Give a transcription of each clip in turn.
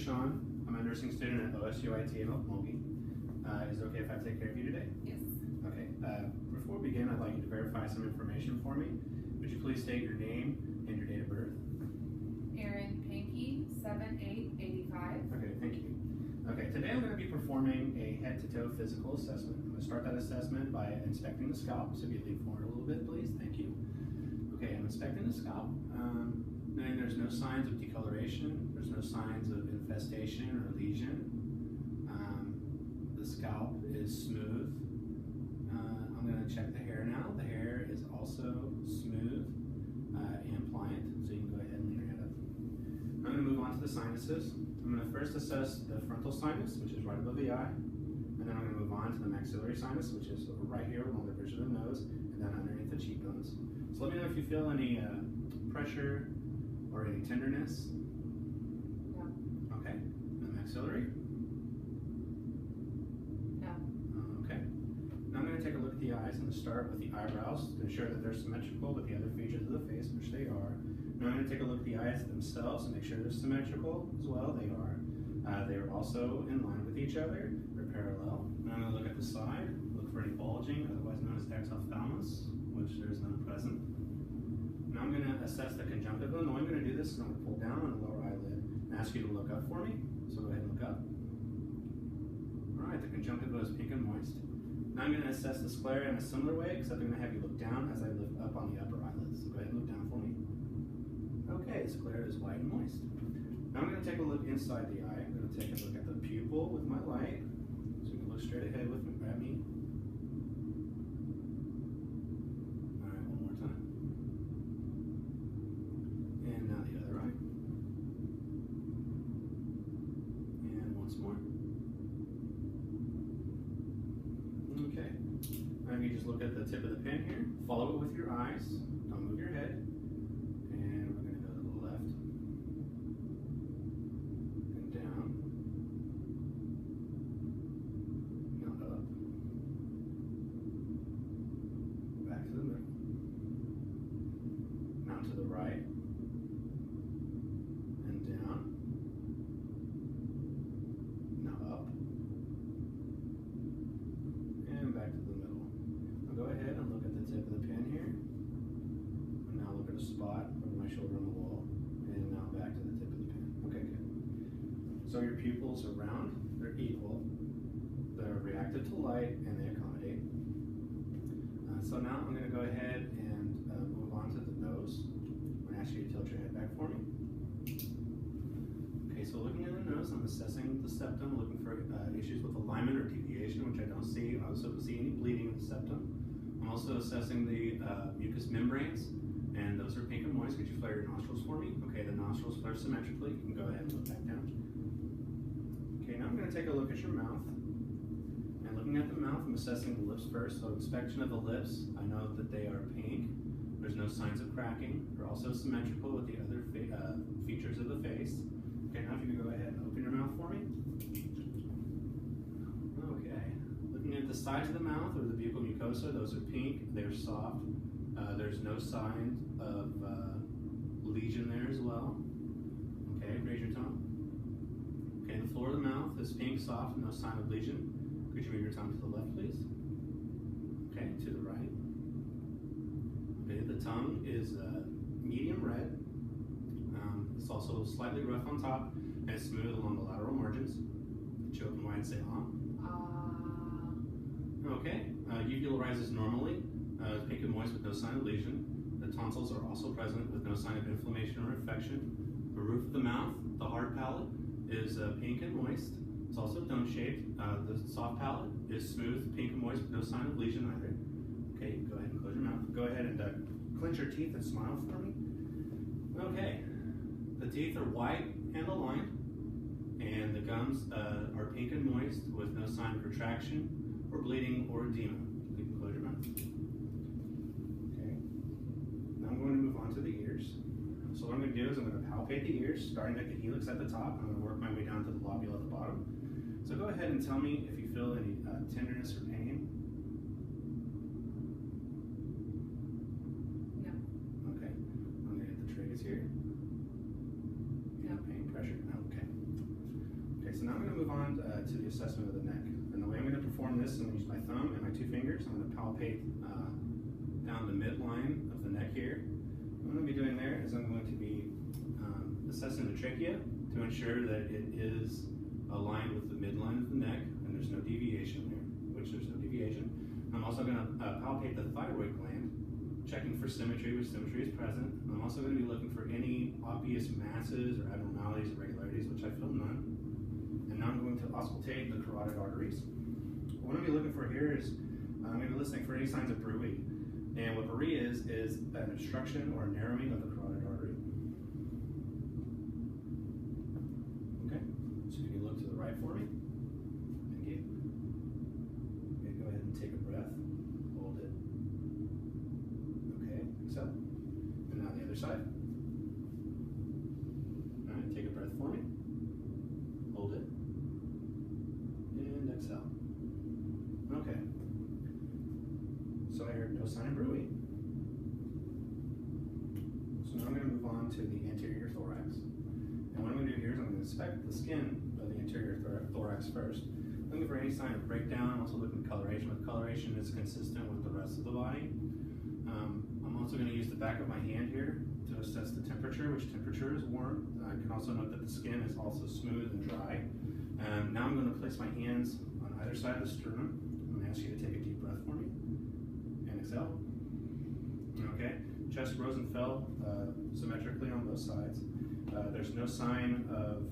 Sean. I'm a nursing student at OSUIT in Okmulgee. Is it okay if I take care of you today? Yes. Okay. Before we begin, I'd like you to verify some information for me. Would you please state your name and your date of birth? Erin Pankey, 7/8/85. Okay, thank you. Okay, today I'm going to be performing a head-to-toe physical assessment. I'm going to start that assessment by inspecting the scalp. So if you lean forward a little bit, please. Thank you. Okay, I'm inspecting the scalp. And there's no signs of decoloration. There's no signs of infestation or lesion. The scalp is smooth. I'm going to check the hair now. The hair is also smooth and pliant, so you can go ahead and lean your head up. I'm going to move on to the sinuses. I'm going to first assess the frontal sinus, which is right above the eye, and then I'm going to move on to the maxillary sinus, which is right here along the bridge of the nose, and then underneath the cheekbones. So let me know if you feel any pressure or any tenderness. No. Okay. And the maxillary? No. Okay. Now I'm going to take a look at the eyes. I'm going to start with the eyebrows to ensure that they're symmetrical with the other features of the face, which they are. Now I'm going to take a look at the eyes themselves and make sure they're symmetrical as well. They are. They are also in line with each other. They're parallel. Now I'm going to look at the side, look for any bulging, otherwise known as exophthalmos, which there is none present. Now I'm going to assess the conjunctiva. The way I'm going to do this is I'm going to pull down on the lower eyelid and ask you to look up for me. So go ahead and look up. All right, the conjunctiva is pink and moist. Now I'm going to assess the sclera in a similar way, except I'm going to have you look down as I lift up on the upper eyelids. So go ahead and look down for me. Okay, sclera is white and moist. Now I'm going to take a look inside the eye. I'm going to take a look at the pupil with my light. So you can look straight ahead with me, at me. All right, one more time. And now the other eye. And once more. Okay. Now you just look at the tip of the pen here. Follow it with your eyes. Don't move your head. And we're going to go to the left. And down. Now up. Back to the middle. Now to the right. And down. Now up. And back to the middle. Now go ahead and look at the tip of the pen here. And now look at a spot over my shoulder on the wall. And now back to the tip of the pen. Okay, good. So your pupils are round, they're equal, they're reactive to light, and they accommodate. So now I'm going to go ahead and move on to the nose. I'm going to ask you to tilt your head back for me. Okay, so looking at the nose, I'm assessing the septum, looking for issues with alignment or deviation, which I don't see. I also don't see any bleeding in the septum. I'm also assessing the mucous membranes, and those are pink and moist. Could you flare your nostrils for me? Okay, the nostrils flare symmetrically. You can go ahead and look back down. Okay, now I'm going to take a look at your mouth. And looking at the mouth, I'm assessing the lips first. So inspection of the lips, I know that they are pink. There's no signs of cracking. They're also symmetrical with the other features of the face. Okay, now if you can go ahead and open your mouth for me. Okay, looking at the sides of the mouth or the buccal mucosa, those are pink, they're soft. There's no sign of lesion there as well. Okay, raise your tongue. Okay, the floor of the mouth is pink, soft, no sign of lesion. Could you move your tongue to the left, please? Okay, to the right. Okay, the tongue is medium red. It's also slightly rough on top and smooth along the lateral margins. Chew open wide, say Okay, uvula rises normally, pink and moist with no sign of lesion. The tonsils are also present with no sign of inflammation or infection. The roof of the mouth, the hard palate, is pink and moist. It's also dome-shaped. The soft palate is smooth, pink and moist with no sign of lesion either. Okay, go ahead and close your mouth. Go ahead and clench your teeth and smile for me. Okay, the teeth are white and aligned, and the gums are pink and moist with no sign of retraction or bleeding or edema. You can close your mouth. Okay. Now I'm going to move on to the ears. So what I'm going to do is I'm going to palpate the ears, starting at the helix at the top. I'm going to work my way down to the lobule at the bottom. So go ahead and tell me if you feel any tenderness or pain. No. Okay. I'm going to hit the tragus here. No. Pain, pressure. Okay. so now I'm going to move on to the assessment of the neck. And the way I'm going to perform this, I'm going to use my thumb and my 2 fingers. I'm going to palpate down the midline of the neck here. What I'm going to be doing there is I'm going to be assessing the trachea to ensure that it is aligned with the midline of the neck and there's no deviation there, which there's no deviation. I'm also going to palpate the thyroid gland, checking for symmetry, which symmetry is present. I'm also going to be looking for any obvious masses or abnormalities, irregularities, which I feel none. And now I'm going to auscultate the carotid arteries. What I'm going to be looking for here is I'm going to be listening for any signs of bruit. And what bruit is an obstruction or a narrowing of the carotid artery. Okay, so you can look to the right for me. Thank you. Okay, go ahead and take a breath. Hold it. Okay, exhale. And now the other side. All right, take a breath for me. Hold it. And exhale. Okay. So I heard no sign of bruit. So now I'm going to move on to the anterior thorax. And what I'm going to do here is I'm going to inspect the skin of the anterior thorax first. Looking for any sign of breakdown. Also looking at coloration. But coloration is consistent with the rest of the body. I'm also going to use the back of my hand here to assess the temperature, which temperature is warm. I can also note that the skin is also smooth and dry. Now I'm going to place my hands on either side of the sternum. I'm going to ask you to take a deep breath for me. And exhale. Okay. Chest rose and fell symmetrically on both sides. There's no sign of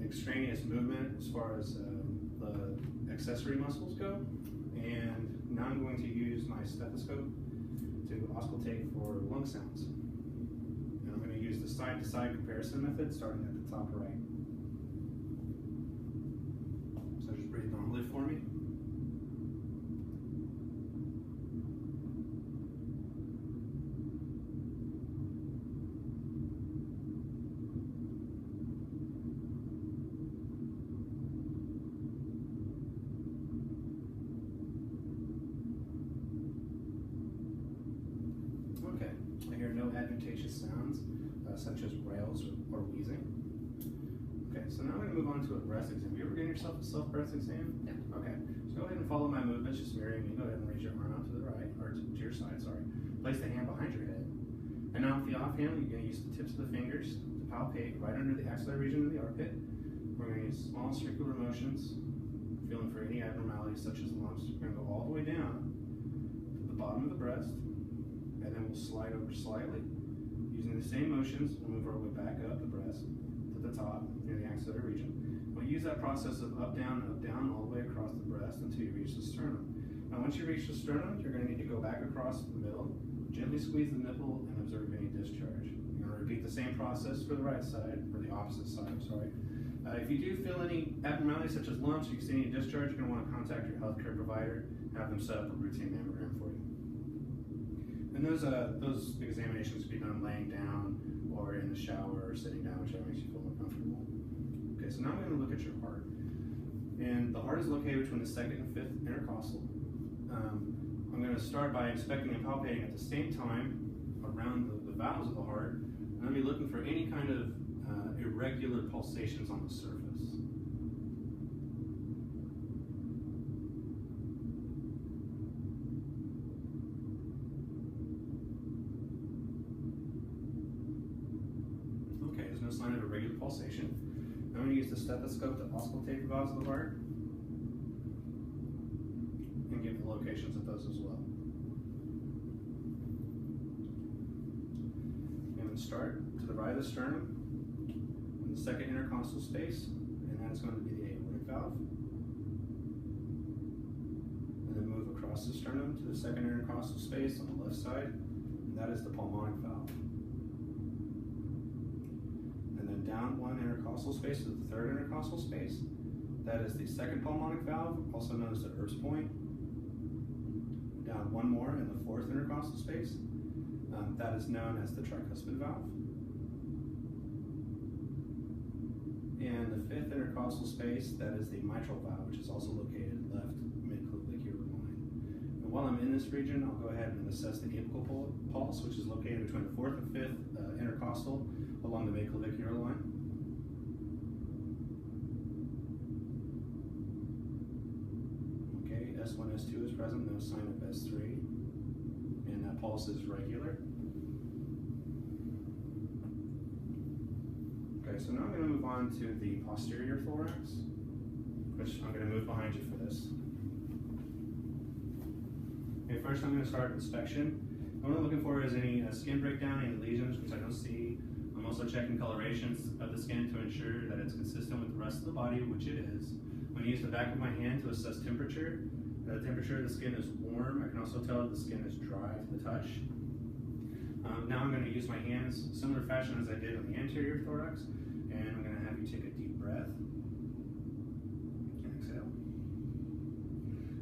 extraneous movement as far as the accessory muscles go. And now I'm going to use my stethoscope to auscultate for lung sounds. And I'm going to use the side-to-side comparison method starting at the top right. So just breathe normally for me. Okay, I hear no adventitious sounds, such as wails or wheezing. Okay, so now I'm going to move on to a breast exam. Have you ever given yourself a self-breast exam? No. Okay, so go ahead and follow my movements, just mirroring me. Go ahead and raise your arm out to the right, or to your side, sorry. Place the hand behind your head. And now with the offhand, you're going to use the tips of the fingers to palpate right under the axillary region of the armpit. We're going to use small circular motions, feeling for any abnormalities such as lumps. We're going to go all the way down to the bottom of the breast. And then we'll slide over slightly. Using the same motions, we'll move our way back up the breast to the top near the axillary region. We'll use that process of up, down, all the way across the breast until you reach the sternum. Now once you reach the sternum, you're going to need to go back across the middle, gently squeeze the nipple, and observe any discharge. You're going to repeat the same process for the right side, or the opposite side, I'm sorry. If you do feel any abnormalities such as lumps, or you see any discharge, you're going to want to contact your healthcare provider and have them set up a routine mammogram for you. And those examinations can be done laying down or in the shower or sitting down, whichever makes you feel more comfortable. Okay, so now I'm going to look at your heart. And the heart is located between the 2nd and 5th intercostal. I'm going to start by inspecting and palpating at the same time around the valves of the heart. And I'll be looking for any kind of irregular pulsations on the surface. Sign of a regular pulsation. I'm going to use the stethoscope to auscultate the valves of the heart and give the locations of those as well. And then start to the right of the sternum in the 2nd intercostal space, and that's going to be the aortic valve. And then move across the sternum to the 2nd intercostal space on the left side, and that is the pulmonic valve. Down 1 intercostal space to the 3rd intercostal space. That is the 2nd pulmonic valve, also known as the Erb's point. Down 1 more in the 4th intercostal space. That is known as the tricuspid valve. And the 5th intercostal space, that is the mitral valve, which is also located left mid-clavicular line. And while I'm in this region, I'll go ahead and assess the apical pulse, which is located between the 4th and 5th intercostal along the mid-clavicular line. present, no sign of S3. And that pulse is regular. Okay, so now I'm going to move on to the posterior thorax, which I'm going to move behind you for this. Okay, first I'm going to start inspection. What I'm looking for is any skin breakdown, any lesions, which I don't see. I'm also checking colorations of the skin to ensure that it's consistent with the rest of the body, which it is. I'm going to use the back of my hand to assess temperature. The temperature of the skin is warm. I can also tell that the skin is dry to the touch. Now I'm going to use my hands similar fashion as I did on the anterior thorax, and I'm going to have you take a deep breath and exhale.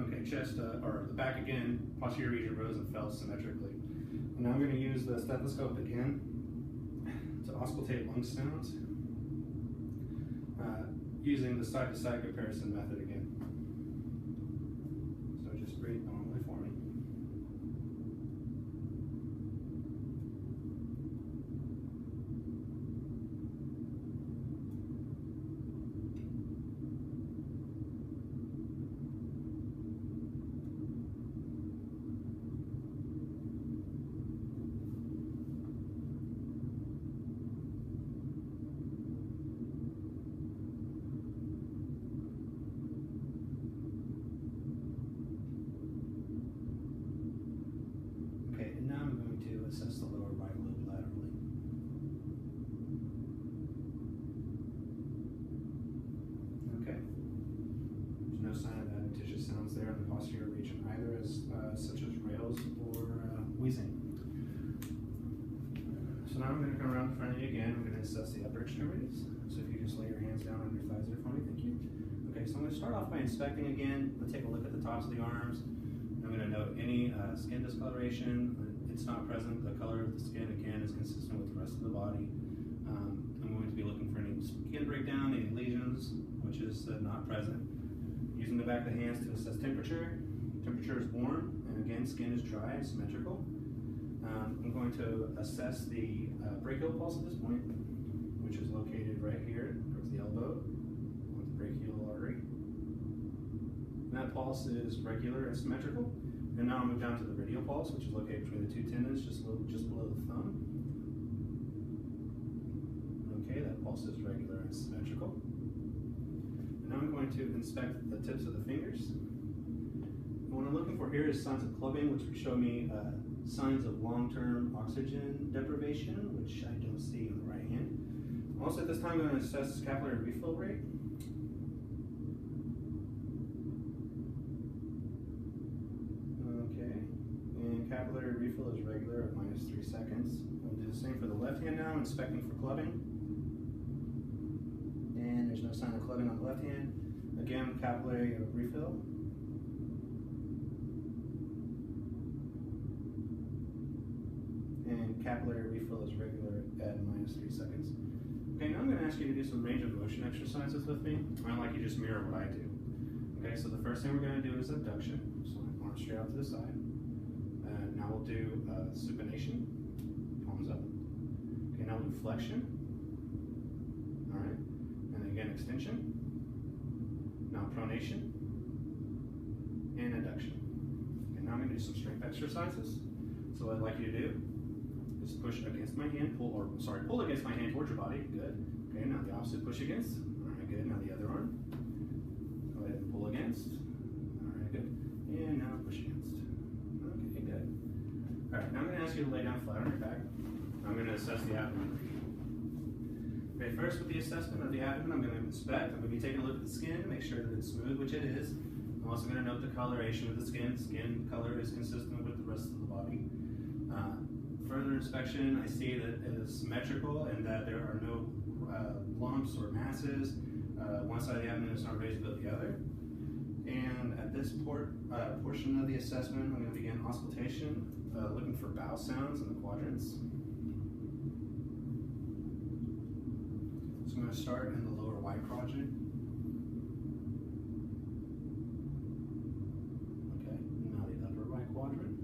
Okay, chest or the back again, posterior region rose and fell symmetrically. And now I'm going to use the stethoscope again to auscultate lung sounds, using the side-to-side comparison method again. So just breathe normally for me. Assess the lower right lobe laterally. Okay. There's no sign of adventitious sounds there in the posterior region either, such as rails or wheezing. So now I'm going to come around in front of you again. I'm going to assess the upper extremities. So if you just lay your hands down on your thighs there for me, thank you. Okay, so I'm going to start off by inspecting again. Let's take a look at the tops of the arms. I'm going to note any skin discoloration. It's not present. The color of the skin, again, is consistent with the rest of the body. I'm going to be looking for any skin breakdown, any lesions, which is not present. Using the back of the hands to assess temperature. Temperature is warm, and again, skin is dry and symmetrical. I'm going to assess the brachial pulse at this point, which is located right here towards the elbow with the brachial artery. And that pulse is regular and symmetrical. And now I'll move down to the radial pulse, which is located between the two tendons, just below the thumb. Okay, that pulse is regular and symmetrical. And now I'm going to inspect the tips of the fingers. And what I'm looking for here is signs of clubbing, which would show me signs of long-term oxygen deprivation, which I don't see on the right hand. Also at this time, I'm going to assess capillary refill rate. Capillary refill is regular at -3 seconds. We'll do the same for the left hand now, inspecting for clubbing. And there's no sign of clubbing on the left hand. Again, capillary refill. And capillary refill is regular at -3 seconds. Okay, now I'm going to ask you to do some range of motion exercises with me. I'd like you to just mirror what I do. Okay, so the first thing we're going to do is abduction. So arms straight out to the side. Now we'll do supination, palms up. Okay, now we'll do flexion. All right, and again extension. Now pronation and adduction. Okay, now I'm going to do some strength exercises. So what I'd like you to do is push against my hand, pull against my hand towards your body. Good. Okay, now the opposite, push against. All right, good. Now the other arm. Go ahead and pull against. All right, good. And now push against. Okay, good. All right, now I'm going to ask you to lay down flat on your back. I'm going to assess the abdomen. Okay, first with the assessment of the abdomen, I'm going to inspect. I'm going to be taking a look at the skin, make sure that it's smooth, which it is. I'm also going to note the coloration of the skin. Skin color is consistent with the rest of the body. Further inspection, I see that it is symmetrical and that there are no lumps or masses. One side of the abdomen is not raised above the other. And at this portion of the assessment, I'm going to begin auscultation, looking for bowel sounds in the quadrants. So I'm going to start in the lower right quadrant. Okay, now the upper right quadrant.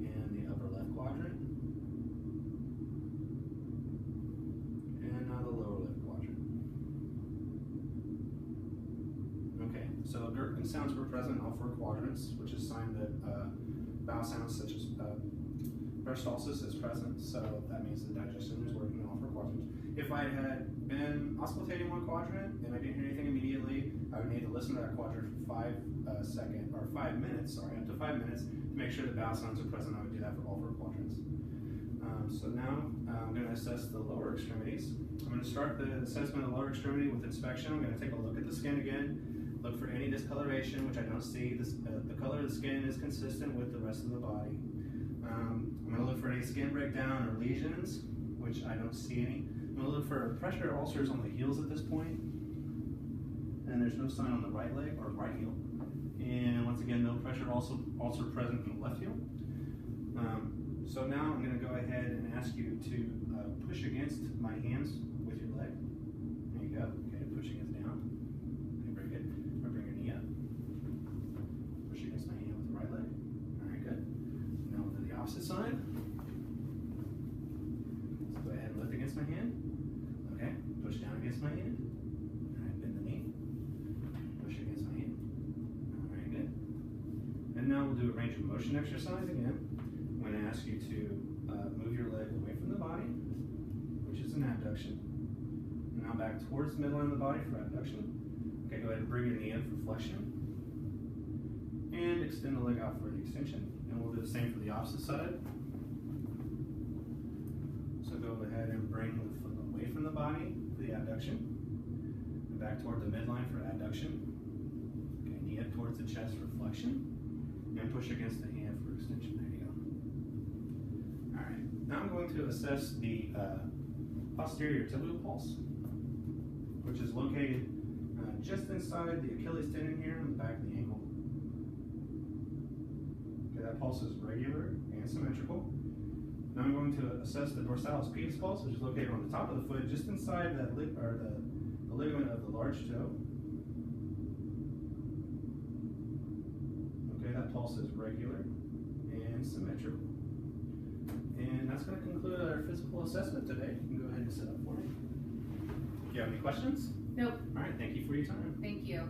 And the upper left quadrant. And now the lower left quadrant. Okay, and sounds were present in all four quadrants, which is a sign that vowel sounds such as peristalsis is present, so that means the digestion is working in all four quadrants. If I had been auscultating one quadrant and I didn't hear anything immediately, I would need to listen to that quadrant for 5 minutes, up to 5 minutes, to make sure that vowel sounds are present. I would do that for all four quadrants. So now I'm going to assess the lower extremities. I'm going to start the assessment of the lower extremity with inspection. I'm going to take a look at the skin again, look for any discoloration, which I don't see. The color of the skin is consistent with the rest of the body. I'm going to look for any skin breakdown or lesions, which I don't see any. I'm going to look for pressure ulcers on the heels at this point, and there's no sign on the right leg or right heel. And once again, no pressure ulcer present in the left heel. So now I'm going to go ahead and ask you to push against my hands with your leg. There you go. Okay, push against down. Okay, very good. Now bring your knee up. Push against my hand with the right leg. All right, good. Now we'll do the opposite side. So go ahead and lift against my hand. Okay, push down against my hand. All right, bend the knee. Push against my hand. All right, good. And now we'll do a range of motion exercise again. I'm going to ask you to move your leg away from the body, which is an abduction. And now back towards the midline of the body for abduction. Okay, go ahead and bring your knee in for flexion. And extend the leg out for the extension. And we'll do the same for the opposite side. So go ahead and bring the foot away from the body for the abduction. And back toward the midline for adduction. Okay, knee up towards the chest for flexion. And push against the hand for extension. There you go. Alright, now I'm going to assess the posterior tibial pulse, which is located just inside the Achilles tendon here on the back of the ankle. Okay, that pulse is regular and symmetrical. Now I'm going to assess the dorsalis pedis pulse, which is located on the top of the foot, just inside that the ligament of the large toe. Okay, that pulse is regular and symmetrical. And that's going to conclude our physical assessment today. You can go ahead and sit up for me. Do you have any questions? Nope. All right, thank you for your time. Thank you.